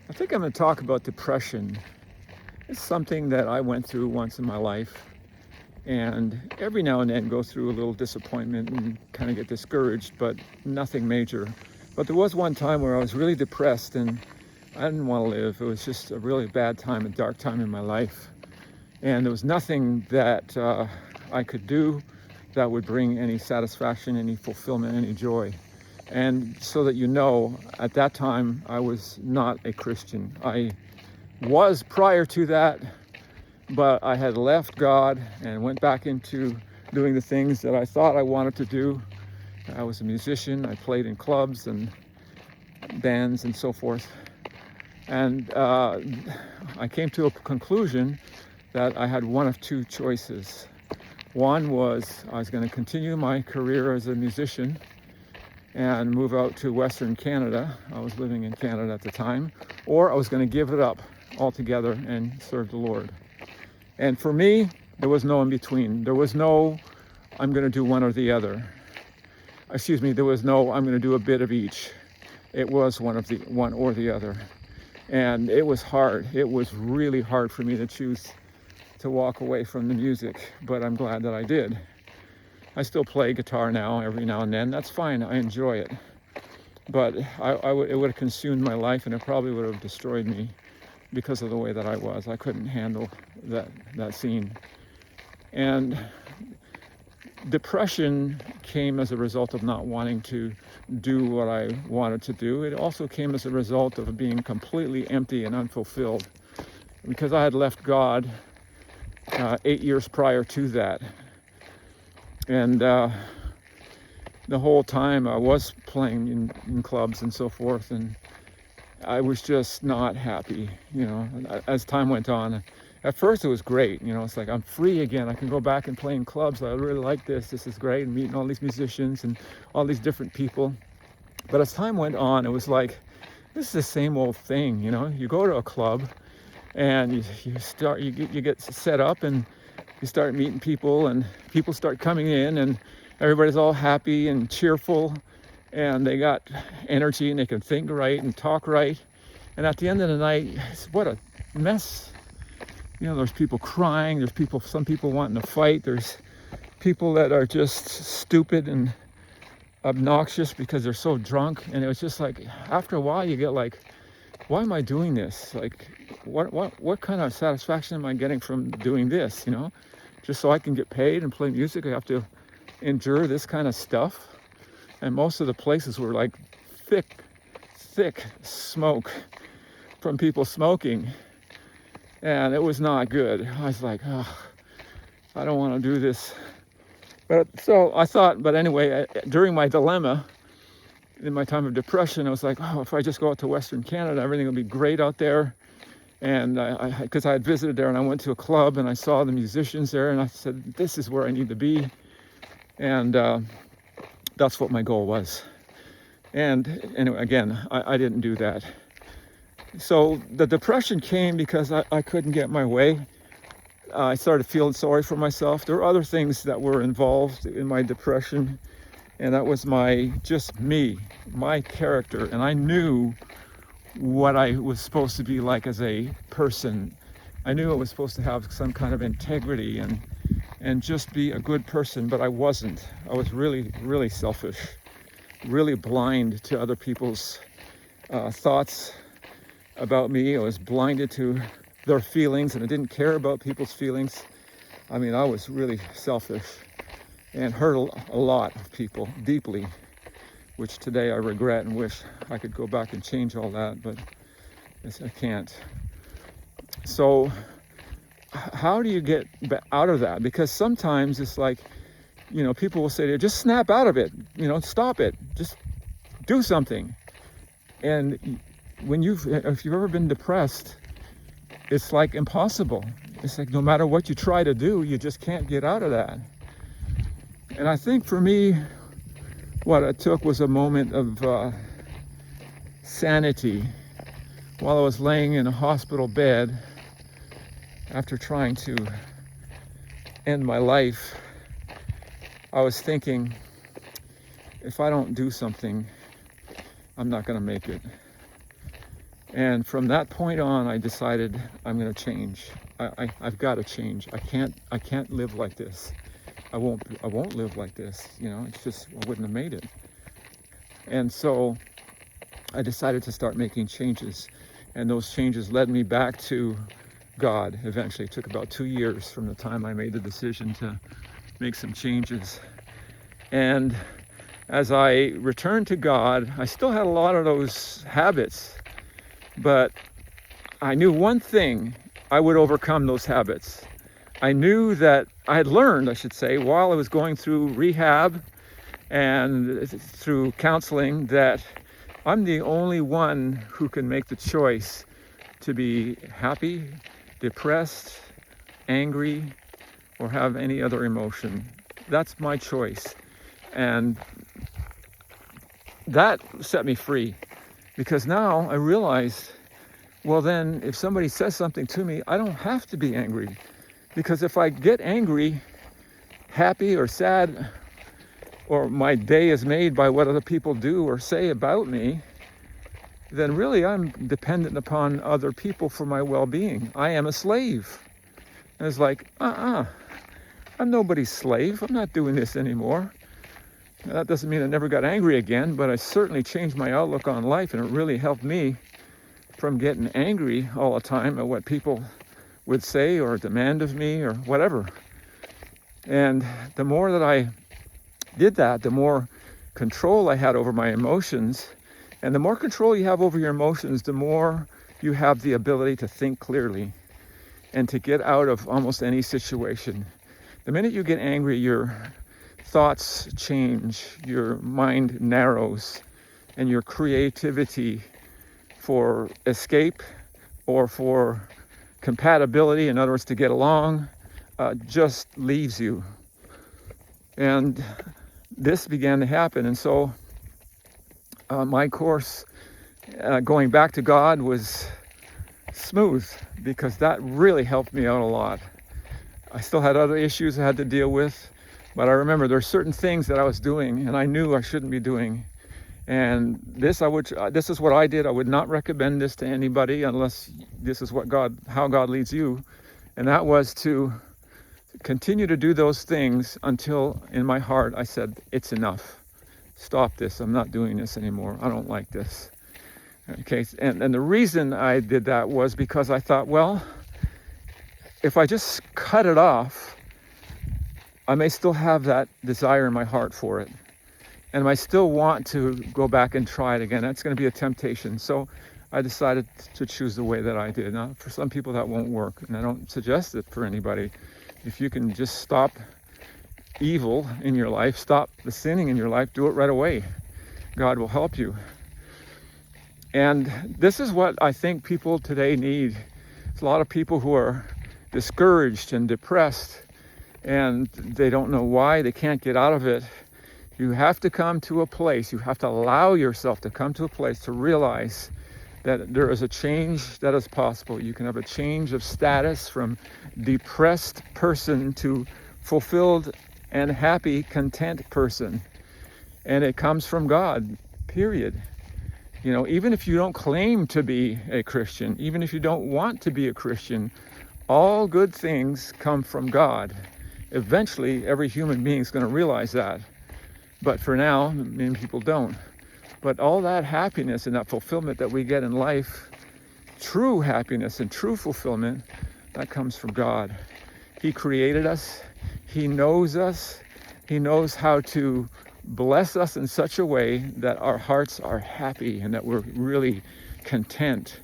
I think I'm going to talk about depression. It's something that I went through once in my life, and every now and then go through a little disappointment and kind of get discouraged, but nothing major. But there was one time where I was really depressed and I didn't want to live. It was just a really bad time, a dark time in my life. And there was nothing that I could do that would bring any satisfaction, any fulfillment, any joy. And so that you know, at that time, I was not a Christian. I was prior to that, but I had left God and went back into doing the things that I thought I wanted to do. I was a musician. I played in clubs and bands and so forth. And I came to a conclusion that I had one of two choices. One was I was going to continue my career as a musician and move out to Western Canada. I was living in Canada at the time. Or I was going to give it up altogether and serve the Lord. And for me, there was no in between. There was no, I'm going to do one or the other. There was no, I'm going to do a bit of each. It was one or the other. And it was hard. It was really hard for me to choose to walk away from the music, but I'm glad that I did. I still play guitar now, every now and then. That's fine. I enjoy it. But it would have consumed my life, and it probably would have destroyed me because of the way that I was. I couldn't handle that scene. And depression came as a result of not wanting to do what I wanted to do. It also came as a result of being completely empty and unfulfilled, because I had left God 8 years prior to that. And the whole time I was playing in clubs and so forth, and I was just not happy, as time went on. At first it was great, it's like I'm free again. I can go back and play in clubs. I really like this. This is great. And meeting all these musicians and all these different people. But as time went on, it was like, this is the same old thing, You go to a club and you get set up and you start meeting people, and people start coming in, and everybody's all happy and cheerful, and they got energy and they can think right and talk right. And at the end of the night, what a mess. There's people crying, some people wanting to fight, there's people that are just stupid and obnoxious because they're so drunk. And it was just like, after a while you get like, why am I doing this? Like, what kind of satisfaction am I getting from doing this? Just so I can get paid and play music, I have to endure this kind of stuff. And most of the places were like thick smoke from people smoking, and it was not good. I was like, I don't want to do this. But so I thought, but anyway, during my dilemma, in my time of depression, I was like, if I just go out to Western Canada, everything will be great out there. And because I had visited there, and I went to a club and I saw the musicians there, and I said, this is where I need to be. And that's what my goal was. And anyway, again, I didn't do that. So the depression came because I couldn't get my way. I started feeling sorry for myself. There were other things that were involved in my depression, and that was my character. And I knew what I was supposed to be like as a person. I knew I was supposed to have some kind of integrity and just be a good person, but I wasn't. I was really, really selfish, really blind to other people's thoughts about me. I was blinded to their feelings, and I didn't care about people's feelings. I mean, I was really selfish and hurt a lot of people deeply, which today I regret and wish I could go back and change all that, but I can't. So how do you get out of that? Because sometimes it's like, people will say to you, just snap out of it, stop it, just do something. And if you've ever been depressed, it's like impossible. It's like no matter what you try to do, you just can't get out of that. And I think for me, what it took was a moment of sanity while I was laying in a hospital bed after trying to end my life. I was thinking, if I don't do something, I'm not going to make it. And from that point on, I decided I'm going to change. I've got to change. I can't live like this. I won't live like this. It's just, I wouldn't have made it. And so I decided to start making changes. And those changes led me back to God eventually. It took about 2 years from the time I made the decision to make some changes. And as I returned to God, I still had a lot of those habits, but I knew one thing: I would overcome those habits. I knew that I had learned, I should say, while I was going through rehab and through counseling, that I'm the only one who can make the choice to be happy, depressed, angry, or have any other emotion. That's my choice. And that set me free, because now I realized, well then, if somebody says something to me, I don't have to be angry. Because if I get angry, happy or sad, or my day is made by what other people do or say about me, then really I'm dependent upon other people for my well-being. I am a slave. And it's like, I'm nobody's slave. I'm not doing this anymore. Now, that doesn't mean I never got angry again, but I certainly changed my outlook on life, and it really helped me from getting angry all the time at what people would say or demand of me or whatever. And the more that I did that, the more control I had over my emotions. And the more control you have over your emotions, the more you have the ability to think clearly and to get out of almost any situation. The minute you get angry, your thoughts change, your mind narrows, and your creativity for escape or for compatibility, in other words, to get along, just leaves you. And this began to happen. And so my course going back to God was smooth, because that really helped me out a lot. I still had other issues I had to deal with, but I remember there are certain things that I was doing and I knew I shouldn't be doing. And this is what I did. I would not recommend this to anybody unless this is how God leads you. And that was to continue to do those things until in my heart I said, it's enough. Stop this. I'm not doing this anymore. I don't like this. Okay. And the reason I did that was because I thought, well, if I just cut it off, I may still have that desire in my heart for it. And I still want to go back and try it again. That's going to be a temptation. So I decided to choose the way that I did. Now, for some people that won't work, and I don't suggest it for anybody. If you can just stop evil in your life, stop the sinning in your life, do it right away. God will help you. And this is what I think people today need. There's a lot of people who are discouraged and depressed, and they don't know why, they can't get out of it. You have to come to a place, you have to allow yourself to come to a place to realize that there is a change that is possible. You can have a change of status from depressed person to fulfilled and happy, content person. And it comes from God, period. Even if you don't claim to be a Christian, even if you don't want to be a Christian, all good things come from God. Eventually, every human being is going to realize that. But for now, many people don't. But all that happiness and that fulfillment that we get in life, true happiness and true fulfillment, that comes from God. He created us. He knows us. He knows how to bless us in such a way that our hearts are happy and that we're really content.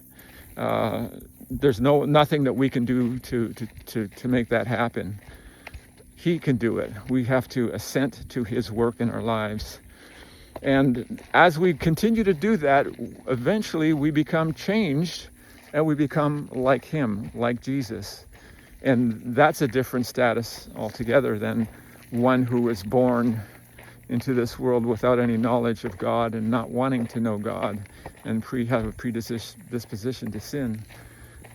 There's nothing that we can do to make that happen. He can do it. We have to assent to his work in our lives. And as we continue to do that, eventually we become changed and we become like him, like Jesus. And that's a different status altogether than one who was born into this world without any knowledge of God and not wanting to know God and have a predisposition to sin.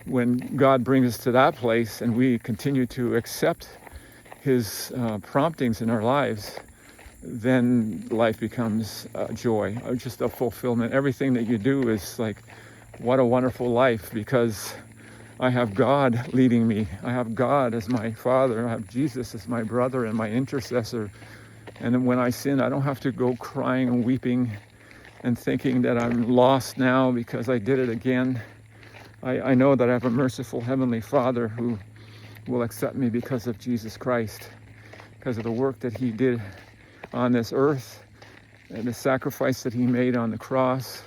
When God brings us to that place and we continue to accept his promptings in our lives, then life becomes joy, just a fulfillment. Everything that you do is like what a wonderful life, because I have God leading me. I have God as my Father. I have Jesus as my brother and my intercessor. And then when I sin, I don't have to go crying and weeping and thinking that I'm lost now because I did it again. I know that I have a merciful Heavenly Father who will accept me because of Jesus Christ, because of the work that He did on this earth, and the sacrifice that He made on the cross,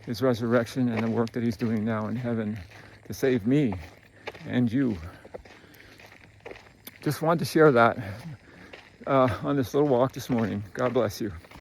His resurrection, and the work that He's doing now in heaven to save me and you. Just wanted to share that on this little walk this morning. God bless you.